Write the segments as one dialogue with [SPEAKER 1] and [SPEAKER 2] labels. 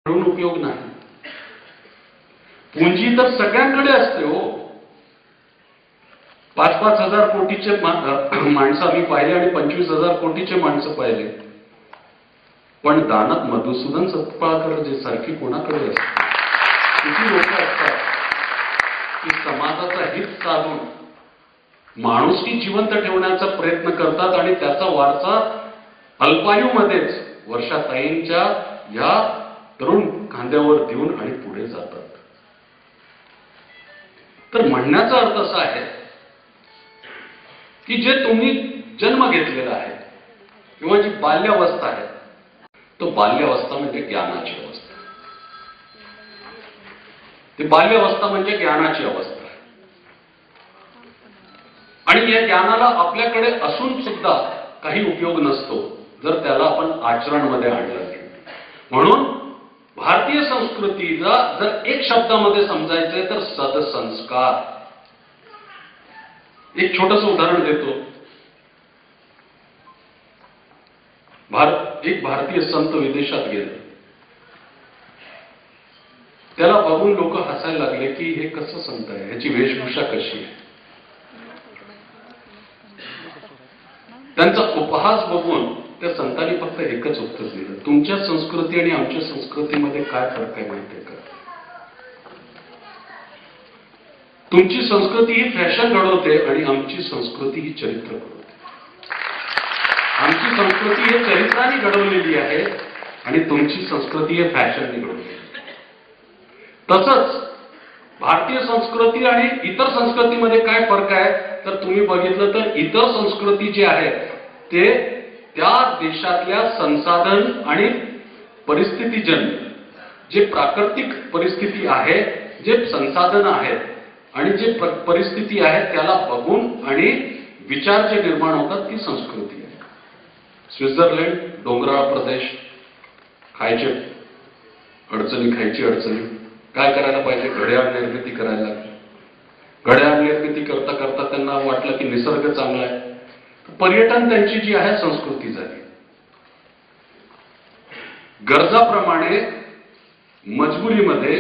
[SPEAKER 1] म्हणून उपयोग नाही। पुंजी तर सगळ्यांकडे असते हो। 5-5 हजार कोटीचे माणसं आम्ही पाहिले आणि 25,000 कोटीचे माणसं पाहिले, पण दानात मधुसूदन सत्पाळकर जे सारखी कोणाकडे असते? किती लोक असतात की समाजाचा हित साधून माणुसकी जिवंत ठेवण्याचा प्रयत्न करतात आणि त्याचा वारसा अल्पायुमध्येच वर्षाताईंच्या या तरुण खांद्यावर देऊन आणि पुढे जातात। तर म्हणण्याचा अर्थ असा आहे की जे तुम्ही जन्म घेतलेला आहे किंवा जी बाल्यावस्था आहे, तो बाल्यावस्था म्हणजे ज्ञानाची अवस्था। ती बाल्यावस्था म्हणजे ज्ञानाची अवस्था आहे आणि या ज्ञानाला आपल्याकडे असून सुद्धा काही उपयोग नसतो जर त्याला आपण आचरणामध्ये आणलं नाही। म्हणून भारतीय संस्कृतीला जर एक शब्दामध्ये समजायचंय तर सदसंस्कार। एक छोटंसं उदाहरण देतो। एक भारतीय संत विदेशात गेले, त्याला बघून लोक हसायला लागले की हे कसं संत आहे, ह्याची वेशभूषा कशी आहे। त्यांचा उपहास बघून त्या संतांनी फक्त एकच उत्तर दिलं, तुमच्या संस्कृती आणि आमच्या संस्कृतीमध्ये काय फरक आहे माहिती आहे का? तुमची संस्कृती ही फॅशन घडवते आणि आमची संस्कृती ही चरित्र घडवते। आमची संस्कृती ही चरित्राने घडवलेली आहे आणि तुमची संस्कृती ही फॅशनने घडवलेली आहे। तसंच भारतीय संस्कृती आणि इतर संस्कृतीमध्ये काय फरक आहे तर तुम्ही बघितलं तर इतर संस्कृती जी आहे ते त्या देशातल्या संसाधन आणि परिस्थितीजन्य जे प्राकृतिक परिस्थिती आहे, जे संसाधन आहेत आणि जे परिस्थिती आहे त्याला बघून आणि विचार जे निर्माण होतात ती संस्कृती आहे। स्वित्झर्लंड डोंगराळ प्रदेश, खायची अडचणी, काय करायला पाहिजे? घड्याळ निर्मिती करायला लागली। घड्याळ निर्मिती करता करता त्यांना वाटलं की निसर्ग चांगला आहे, पर्यटन त्यांची जी आहे संस्कृती झाली। गरजाप्रमाणे मजबुरीमध्ये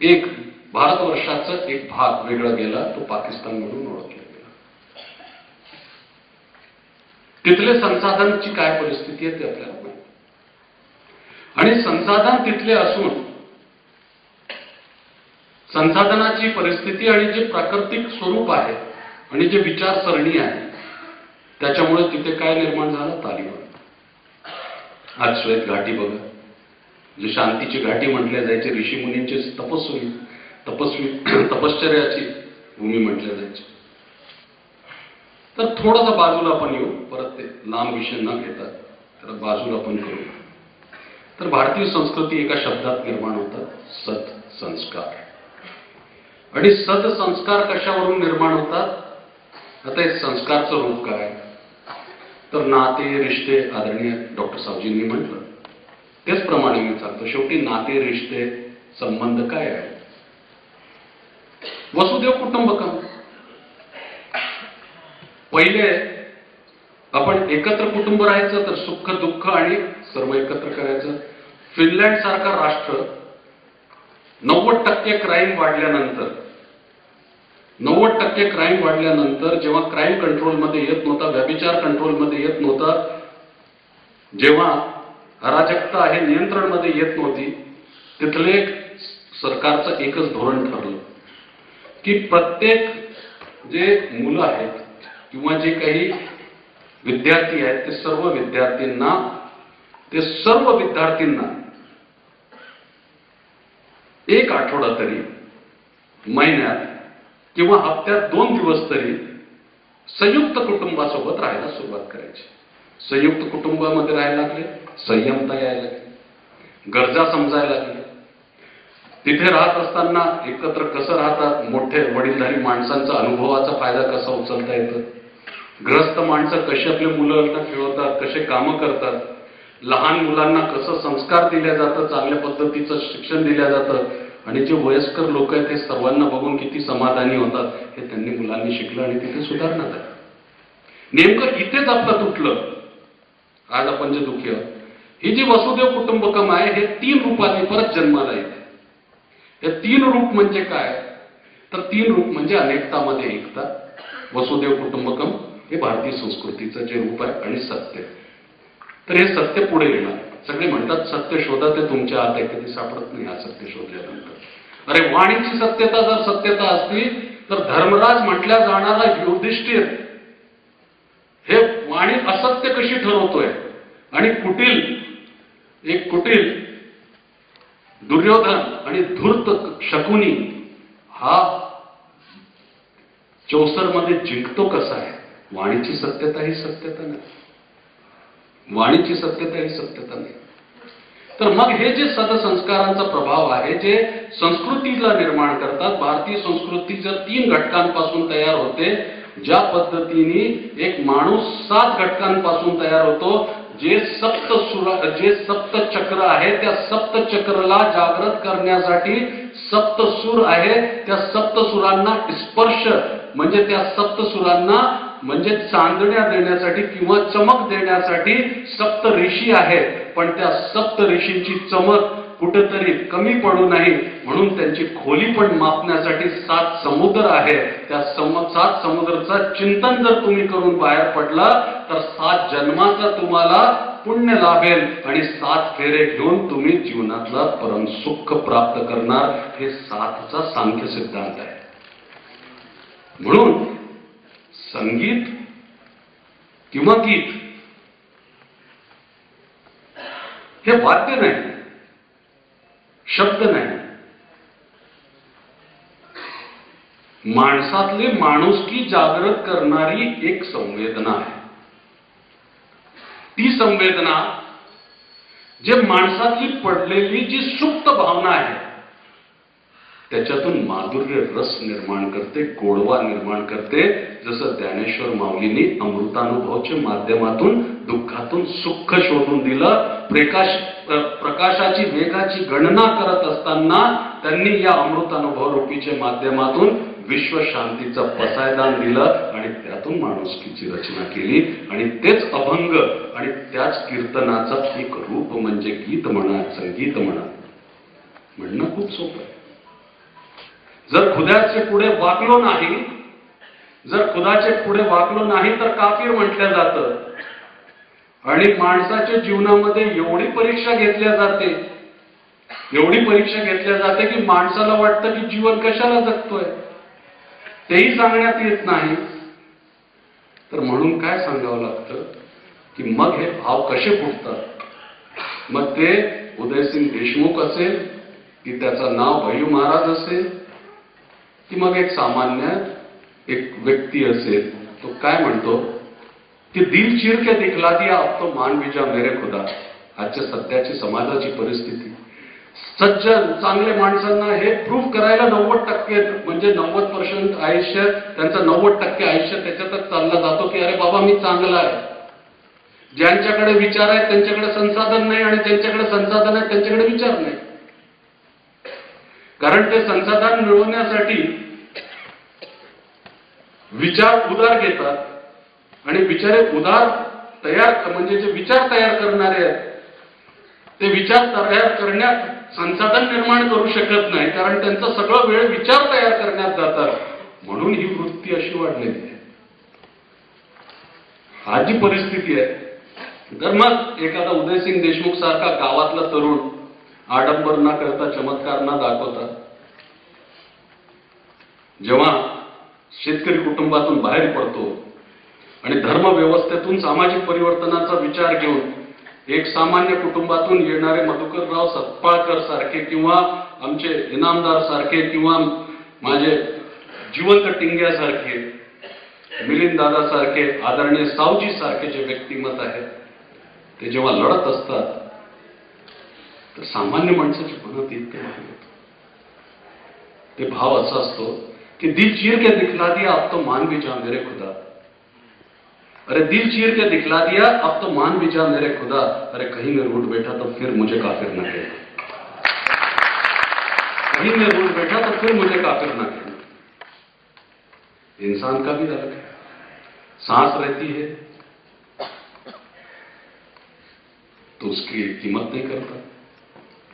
[SPEAKER 1] एक भारतवर्षाचा एक भाग वेगळा गेला, तो पाकिस्तान म्हणून ओळखला गेला। तिथले संसाधनची काय परिस्थिती आहे ते आपल्याला माहिती, आणि संसाधन तिथले असून संसाधनाची परिस्थिती आणि जे प्राकृतिक स्वरूप आहे आणि जे विचारसरणी आहे त्याच्यामुळे तिथे काय निर्माण झालं? तालिबान। आज श्वेत घाटी बघा, जे शांतीची घाटी म्हटल्या जायचे, ऋषी मुनींचे तपश्चर्याची भूमी म्हटल्या जायची। तर थोडंसं बाजूला आपण येऊ, परत ते लांब विषय न घेता तर बाजूला आपण करू। तर भारतीय संस्कृती एका शब्दात निर्माण होतात, सत्संस्कार। आणि सत्संस्कार कशावरून निर्माण होतात? आता हे संस्कारचं रूप काय तर नाते रिश्ते, आदरणीय डॉक्टर सावजींनी म्हटलं त्याचप्रमाणे मी सांगतो, शेवटी नाते रिश्ते संबंध काय आहे? वसुदेव कुटुंबकम। पहिले आपण एकत्र कुटुंब राहायचं तर सुख दुःख आणि सर्व एकत्र करायचं। फिनलँड सारखा राष्ट्र 90% क्राईम वाढल्यानंतर जेव्हा क्राईम कंट्रोलमध्ये येत नव्हता, व्यभिचार कंट्रोलमध्ये येत नव्हता, जेव्हा अराजकता हे नियंत्रणमध्ये येत नव्हती, तिथले सरकारचं एकच धोरण ठरलं की प्रत्येक जे मुलं आहेत किंवा जे काही विद्यार्थी आहेत ते सर्व विद्यार्थ्यांना एक आठवडा तरी, महिन्यात किंवा हप्त्यात 2 दिवस तरी संयुक्त कुटुंबासोबत राहायला सुरुवात करायची। संयुक्त कुटुंबामध्ये राहायला लागले, संयमता यायला लागली, गरजा समजायला लागल्या। तिथे राहत असताना एकत्र कसं राहतात, मोठे वडीलधारी माणसांचा अनुभवाचा फायदा कसा उचलता येतो, ग्रस्त माणसं कशी आपल्या मुलांना खेळवतात, कसे कामं करतात, लहान मुलांना कसं संस्कार दिल्या जातं, चांगल्या पद्धतीचं शिक्षण दिलं जातं, आणि जे वयस्कर लोक आहेत ते सर्वांना बघून किती समाधानी होतात हे त्यांनी मुलांनी शिकलं आणि तिथे सुधारणा झाली। नेमकं इथेच आपलं तुटलं। आज आपण जे दुःखी आहोत ही जी वसुदेव कुटुंबकम आहे हे 3 रूपांनी परत जन्माला येते. हे 3 रूप म्हणजे काय? तर 3 रूप म्हणजे अनेकतामध्ये एकता. वसुदेव कुटुंबकम हे भारतीय संस्कृतीचं जे रूप आहे आणि सत्य. तर हे सत्य पुढे येणार. सगळे म्हणतात सत्य शोधा, ते तुमच्या हात आहे, कधी सापडत नाही हा सत्य शोधल्यानंतर. अरे वाणीची सत्यता जर सत्यता असती तर धर्मराज म्हटल्या जाणारा युधिष्ठिर हे वाणी असत्य कशी ठरवतोय आणि कुटील दुर्योधन आणि धूर्त शकुनी हा चौसरमध्ये जिंकतो कसा आहे? वाणीची सत्यता ही सत्यता नाही. वाणीची सत्यता ही सत्यता नाही. तर मग हे जे सदसंस्कारांचा प्रभाव आहे जे संस्कृतीला निर्माण करतात. भारतीय संस्कृती जर 3 घटकांपासून तयार होते, ज्या पद्धतीने एक माणूस 7 घटकांपासून तयार होतो, जे सप्त चक्र आहे त्या सप्त चक्रला जागृत करण्यासाठी सप्तसूर आहे. त्या सप्तसुरांना स्पर्श म्हणजे त्या सप्तसुरांना म्हणजे चांदण्या देण्यासाठी किंवा चमक देण्यासाठी सप्त ऋषी आहेत. पण त्या सप्त ऋषींची चमक कुठेतरी कमी पडू नये म्हणून त्यांची खोली पण मापण्यासाठी 7 समुद्र आहे. त्या 7 समुद्राचं चिंतन जर तुम्ही करून बाहेर पडला तर 7 जन्माचा तुम्हाला पुण्य लाभेल आणि 7 फेरे घेऊन तुम्ही जीवनातला परम सुख प्राप्त करणार. हे 7चा सांख्य सिद्धांत आहे. म्हणून संगीत किंवा गीत हे वाद्य नाही, शब्द नाही. माणसातली माणुसकी जागृत करणारी एक संवेदना आहे. ती संवेदना जे माणसातली पडलेली जी सुप्त भावना आहे त्याच्यातून माधुर्य रस निर्माण करते, गोडवा निर्माण करते. जसं ज्ञानेश्वर माऊलींनी अमृतानुभवच्या माध्यमातून दुःखातून सुख शोधून दिलं. प्रकाशाची वेगाची गणना करत असताना त्यांनी या अमृतानुभव रूपीच्या माध्यमातून विश्वशांतीचं पसायदान दिलं आणि त्यातून माणुसकीची रचना केली. आणि तेच अभंग आणि त्याच कीर्तनाचं एक रूप म्हणजे गीत म्हणा, संगीत म्हणा. म्हणणं खूप सोपं आहे. जर खुदाचे पुढे वाकलो नाही तर काफीर म्हटलं जातं. आणि माणसाच्या जीवनामध्ये एवढी परीक्षा घेतल्या जाते की माणसाला वाटतं की जीवन कशाला जगतोय तेही सांगण्यात येत नाही. तर म्हणून काय सांगावं लागतं की मग हे भाव कसे फुटतात. मग ते उदयसिंग देशमुख असेल की त्याचं नाव भैयू महाराज असेल की मग एक सामान्य एक व्यक्ती असेल. तो काय म्हणतो की दिल चीर के दिखला दिया अब तो मान विजा मेरे खुदा. आजच्या सध्याची समाजाची परिस्थिती सज्जन चांगल्या माणसांना हे प्रूव्ह करायला 90% म्हणजे 90% आयुष्य त्यांचं 90% आयुष्य त्याच्यातच चालला जातो की अरे बाबा मी चांगला आहे. ज्यांच्याकडे विचार आहेत त्यांच्याकडे संसाधन नाही आणि ज्यांच्याकडे संसाधन आहे त्यांच्याकडे विचार नाही. कारण ते संसाधन मिळवण्यासाठी विचार उधार घेतात आणि विचारे उधार तयार म्हणजे जे विचार तयार करणारे आहेत ते विचार तयार करण्यात संसाधन निर्माण करू शकत नाही. कारण त्यांचा सगळं वेळ विचार तयार करण्यात जातात. म्हणून ही वृत्ती अशी वाढलेली आहे. हा जी परिस्थिती आहे. तर मग एखादा उदयसिंग देशमुख सारखा गावातला तरुण आडंबर न करता चमत्कार न दाखवता जेव्हा शेतकरी कुटुंबातून बाहेर पडतो आणि धर्मव्यवस्थेतून सामाजिक परिवर्तनाचा विचार घेऊन एक सामान्य कुटुंबातून येणारे मधुकरराव सत्पाळकर सारखे किंवा आमचे इनामदार सारखे किंवा माझे जिवंत टिंग्यासारखे मिलिंद दादा सारखे आदरणीय सावजी सारखे जे व्यक्तिमत आहेत ते जेव्हा लढत असतात तर सामान्य माणसाच्या मनात इतकं भाव येतो. ते भाव असा असतो कि दिल चीर के दिखला दिया अब तो मान भी जा मेरे खुदा. अरे दिल चीर के दिखला दिया अब तो मान भी जा मेरे खुदा. अरे कहीं मैं रूठ बैठा तो फिर मुझे काफिर न कहना. कहीं मैं रूठ बैठा तो फिर मुझे काफिर न कहना. इंसान का भी अलग है. सांस रहती है, तो उसकी कीमत नहीं करता,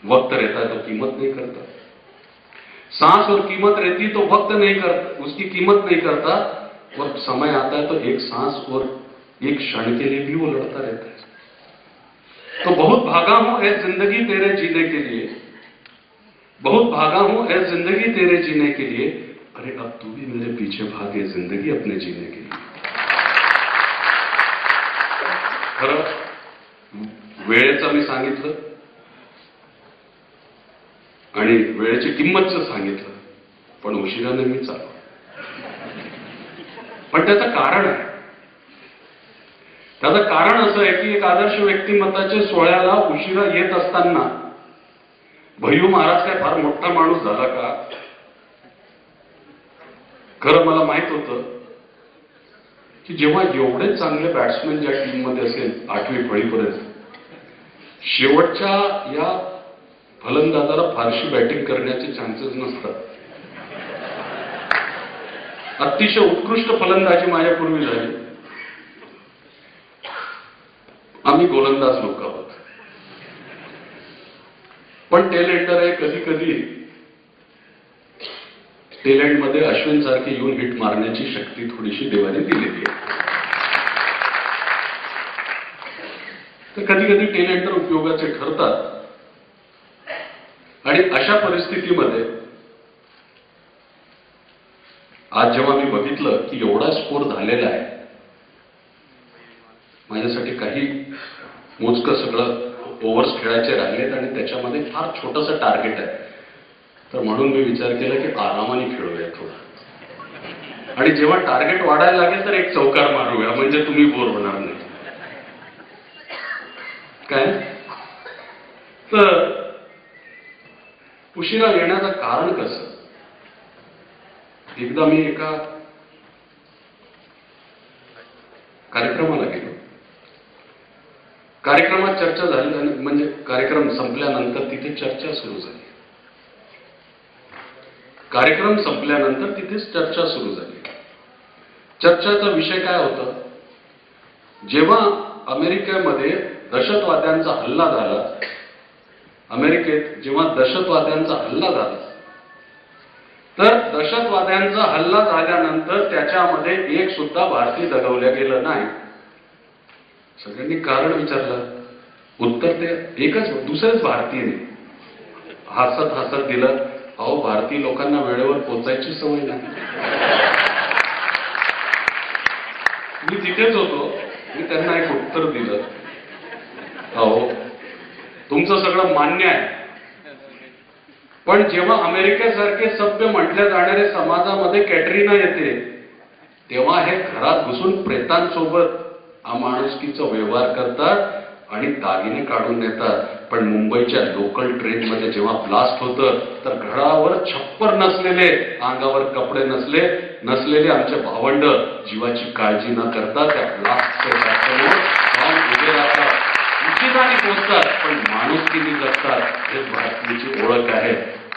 [SPEAKER 1] वक्त रहता है तो कीमत नहीं करता, सांस और कीमत रहती तो वक्त नहीं करता, उसकी कीमत नहीं करता, और समय आता है तो एक सांस और एक क्षण के लिए भी वो लड़ता रहता है। तो बहुत भागा हूं ऐ जिंदगी तेरे जीने के लिए, बहुत भागा हूं ऐ जिंदगी तेरे जीने के लिए, अरे अब तू भी मेरे पीछे भागे जिंदगी अपने जीने के लिए। खरं वेळेचं मी सांगितलं आणि वेळेची किंमतचं सांगितलं, पण उशिराने मी चाललो. पण त्याचं कारण आहे. त्याचं कारण असं आहे की एक आदर्श व्यक्तिमत्वाच्या सोहळ्याला उशिरा येत असताना भैयू महाराज काय फार मोठा माणूस झाला का? खरं मला माहित होतं की जेव्हा एवढे चांगले बॅट्समॅन ज्या टीममध्ये असेल 8वी फळीपर्यंत, शेवटच्या या फलंदाजाला फारशी बॅटिंग करण्याचे चान्सेस नसतात. अतिशय उत्कृष्ट फलंदाजी माझ्यापूर्वी झाली. आम्ही गोलंदाज लोक आहोत, पण टेलेंटर आहे. कधी कधी टेलेंटमध्ये अश्विन सारखे येऊन हिट मारण्याची शक्ती थोडीशी देवाने दिलेली आहे. तर कधी कधी टेलेंटर उपयोगाचे ठरतात. आणि अशा परिस्थितीमध्ये आज जेव्हा मी बघितलं की एवढा स्कोर झालेला आहे, माझ्यासाठी काही मोजकं सगळं ओव्हर्स खेळायचे राहिलेत आणि त्याच्यामध्ये फार छोटंसं टार्गेट आहे, तर म्हणून मी विचार केला की आरामाने खेळूया थोडं, आणि जेव्हा टार्गेट वाढायला लागेल तर एक चौकार मारूया, म्हणजे तुम्ही बोर होणार नाही. काय तर उशिरा येण्याचं कारण कसं? एकदा मी एका कार्यक्रमाला गेलो. कार्यक्रमात चर्चा झाली, म्हणजे कार्यक्रम संपल्यानंतर तिथे चर्चा सुरू झाली. कार्यक्रम संपल्यानंतर तिथेच चर्चा सुरू झाली. चर्चेचा विषय काय होता? जेव्हा अमेरिकेमध्ये दहशतवाद्यांचा हल्ला झाला, अमेरिकेत जेव्हा दहशतवाद्यांचा हल्ला झाला, तर दहशतवाद्यांचा हल्ला झाल्यानंतर त्याच्यामध्ये एक सुद्धा भारतीय दगावल्या गेलं नाही. सगळ्यांनी कारण विचारलं, उत्तर ते एकच, दुसरेच भारतीय हसत हसत दिलं, अहो भारतीय लोकांना वेळेवर पोचायची सवय नाही. मी तिथेच होतो, मी त्यांना एक उत्तर दिलं, अहो तुमचं सगळं मान्य आहे, पण जेव्हा अमेरिकेसारखे सभ्य म्हटल्या जाणाऱ्या समाजामध्ये कॅटरीना येते, तेव्हा हे घरात घुसून प्रेतांसोबत अमाणुसकीचा व्यवहार करतात आणि दागिने काढून नेतात. पण मुंबईच्या लोकल ट्रेनमध्ये जेव्हा ब्लास्ट होतं, तर घरावर छप्पर नसलेले, अंगावर कपडे नसलेले आमचे भावंड जीवाची काळजी न करता त्या ब्लास्टचे जाऊन उभे राहतात, उशिराने पोहोचतात, पण माणुसकीने जगतात. हेच भारतीयाची ओळख आहे.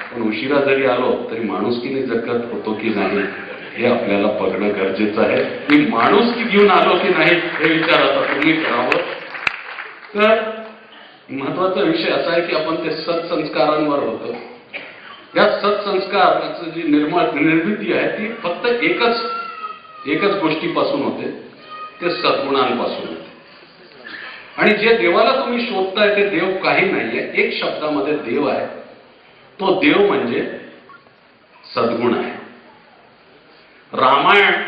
[SPEAKER 1] पण उशिरा जरी आलो तरी माणुसकीने जगत होतो की नाही हे आपल्याला बघणं गरजेचं आहे. मी माणुसकी घेऊन आलो की नाही हे विचार आता तुम्ही करावं. तर महत्वाचा विषय असा आहे की आपण ते सत्संस्कारांवर होतो. या सत्संस्काराची जी निर्मिती आहे ती फक्त एकच गोष्टीपासून होते, ते सद्गुणांपासून होते. आणि जे देवाला तुम्ही शोधताय ते देव काही नाहीये, एक शब्दामध्ये देव आहे. तो देव म्हणजे सद्गुण आहे. रामायण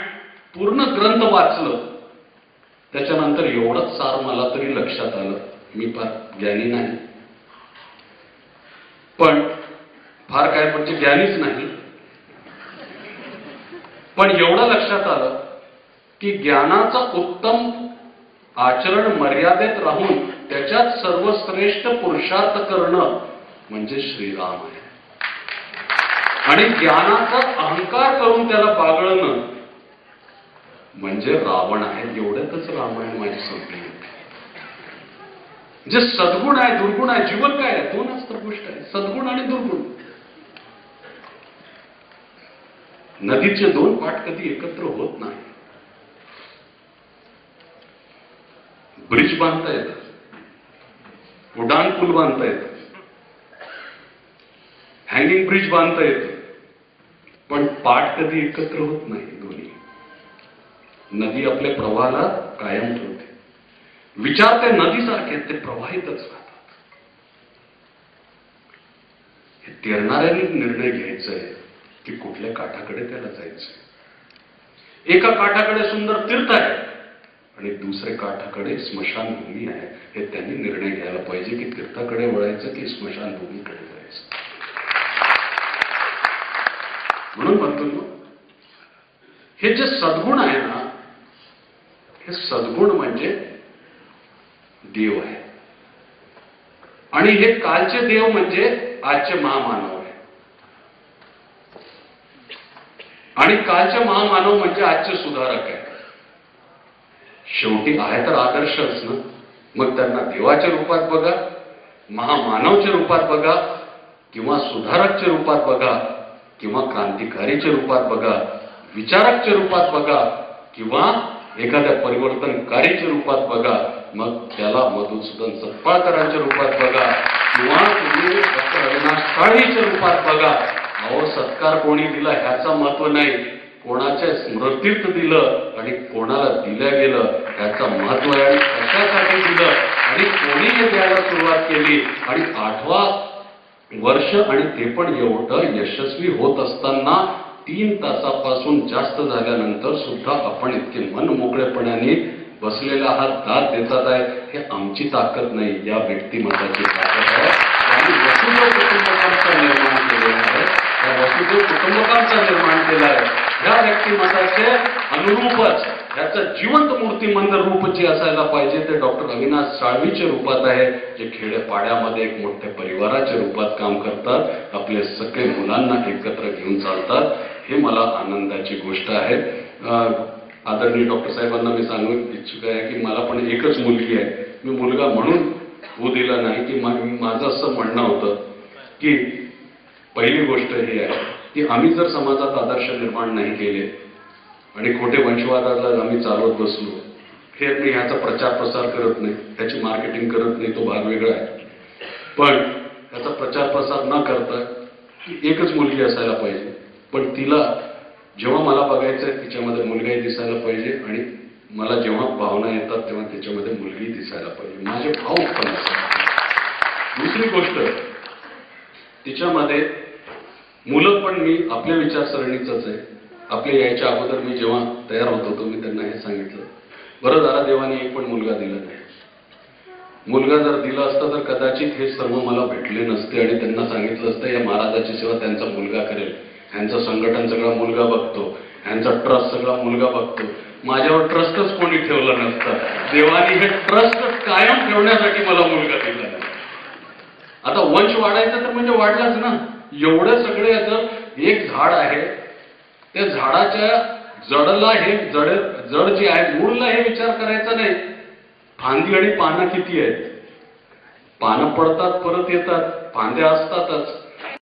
[SPEAKER 1] पूर्ण ग्रंथ वाचलं, त्याच्यानंतर एवढंच सार मला तरी लक्षात आलं, मी फार ज्ञानी नाही, पण फार काय म्हणजे ज्ञानीच नाही, पण एवढं लक्षात आलं की ज्ञानाचा उत्तम आचरण मर्यादेत राहून त्याच्यात सर्वश्रेष्ठ पुरुषार्थ करणं म्हणजे श्रीराम आहे. आणि ज्ञानाचा अहंकार करून त्याला बागळणं म्हणजे रावण आहे. एवढ्यातच रामायण माझी संपली. जे सद्गुण आहे, दुर्गुण आहे, जीवन काय आहे, दोनच तर गोष्ट आहे, सद्गुण आणि दुर्गुण. नदीचे दोन पाठ कधी एकत्र होत नाही. ब्रिज बांधता येतात, उड्डाण पूल बांधता येतं, हँगिंग ब्रिज बांधता येतं, पण पाठ कधी एकत्र होत नाही दोन्ही. नदी आपल्या प्रवाहाला कायम ठेवते. विचार त्या नदीसारखे ते प्रवाहितच राहतात. हे तेरणाऱ्याने निर्णय घ्यायचा आहे की कुठल्या काठाकडे त्याला जायचंय. एका काठाकडे सुंदर तीर्थ आहे आणि दुसऱ्या काठाकडे स्मशानभूमी आहे. हे त्यांनी निर्णय घ्यायला पाहिजे की तीर्थाकडे वळायचं की स्मशानभूमीकडे जायचं. म्हणून म्हणतो ना, हे जे सद्गुण आहे ना, हे सद्गुण म्हणजे देव आहे. आणि हे कालचे देव म्हणजे आजचे महामानव आहे. आणि कालचे महामानव म्हणजे आजचे सुधारक आहे. शेवटी आहे तर आदर्शच ना. मग त्यांना देवाच्या रूपात बघा, महामानवच्या रूपात बघा, किंवा सुधारकच्या रूपात बघा, किंवा क्रांतिकारीच्या रूपात बघा, विचारकच्या रूपात बघा, किंवा एखाद्या परिवर्तनकारीच्या रूपात बघा, मग त्याला मधुसूदन सत्पाळकरांच्या रूपात बघा, किंवा तुम्ही डॉक्टर अविनाश साळवीच्या रूपात बघा. अहो, सत्कार कोणी दिला ह्याचं महत्व नाही, कोणाच्या स्मृतीत दिलं आणि कोणाला दिलं गेलं ह्याचं महत्व आहे. कशासाठी दिलं आणि कोणी हे द्यायला सुरुवात केली. आणि 8वा वर्ष आणि ते पण एवढं यशस्वी होत असताना 3 तासापासून जास्त झाल्यानंतर सुद्धा आपण इतके मन मोकळेपणाने बसलेला हा दाद देतात आहे. हे आमची ताकद नाही, या व्यक्तिमत्वाची ताकद आहे. आणि वसुदेव कुटुंबकांचा निर्माण केलेला आहे. या वसुदेव कुटुंबकांचा निर्माण केला आहे. ह्या व्यक्तिमत्वाचे अनुरूपच याचं जिवंत मूर्तिमंत रूप जे असायला पाहिजे ते डॉक्टर अविनाश साळवीच्या रूपात आहे, जे खेड्यापाड्यामध्ये एक मोठ्या परिवाराच्या रूपात काम करतात, आपले सगळे मुलांना एकत्र घेऊन चालतात. हे मला आनंदाची गोष्ट आहे. आदरणीय डॉक्टर साहेबांना मी सांगू इच्छुक आहे की मला पण एकच मुलगी आहे. मी मुलगा म्हणून होऊ दिला नाही की माझं असं म्हणणं होतं की पहिली गोष्ट ही आहे की आम्ही जर समाजात आदर्श निर्माण नाही केले आणि खोटे वंशवादाला आम्ही चालवत बसलो, हे मी ह्याचा प्रचार प्रसार करत नाही, त्याची मार्केटिंग करत नाही, तो भाग वेगळा आहे. पण त्याचा प्रचार प्रसार न करता एकच मुलगी असायला पाहिजे. पण तिला जेव्हा मला बघायचं आहे तिच्यामध्ये मुलगाही दिसायला पाहिजे आणि मला जेव्हा भावना येतात तेव्हा त्याच्यामध्ये मुलगी दिसायला पाहिजे. माझे भाव पण असतात. दुसरी गोष्ट, तिच्यामध्ये मुलं पण मी आपल्या विचारसरणीच आहे. आपल्या यायच्या अगोदर मी जेव्हा तयार होत होतो मी त्यांना हे सांगितलं, बरं झालं देवाने एक पण मुलगा दिला नाही. मुलगा जर दिला असता तर कदाचित हे सर्व मला भेटले नसते आणि त्यांना सांगितलं असतं या महाराजाची सेवा त्यांचा मुलगा करेल, ह्यांचं संघटन सगळा मुलगा बघतो, ह्यांचा ट्रस्ट सगळा मुलगा बघतो. माझ्यावर ट्रस्टच कोणी ठेवलं नसतं. देवाने हे ट्रस्ट कायम ठेवण्यासाठी मला मुलगा दिला नाही. आता वंश वाढायचं तर म्हणजे वाढलाच ना. एवढं सगळे याचं एक झाड आहे, त्या झाडाच्या जडला हे जड जे आहे मूळला हे विचार करायचा नाही. फांदी आणि पानं किती आहेत, पानं पडतात परत येतात, फांद्या असतातच.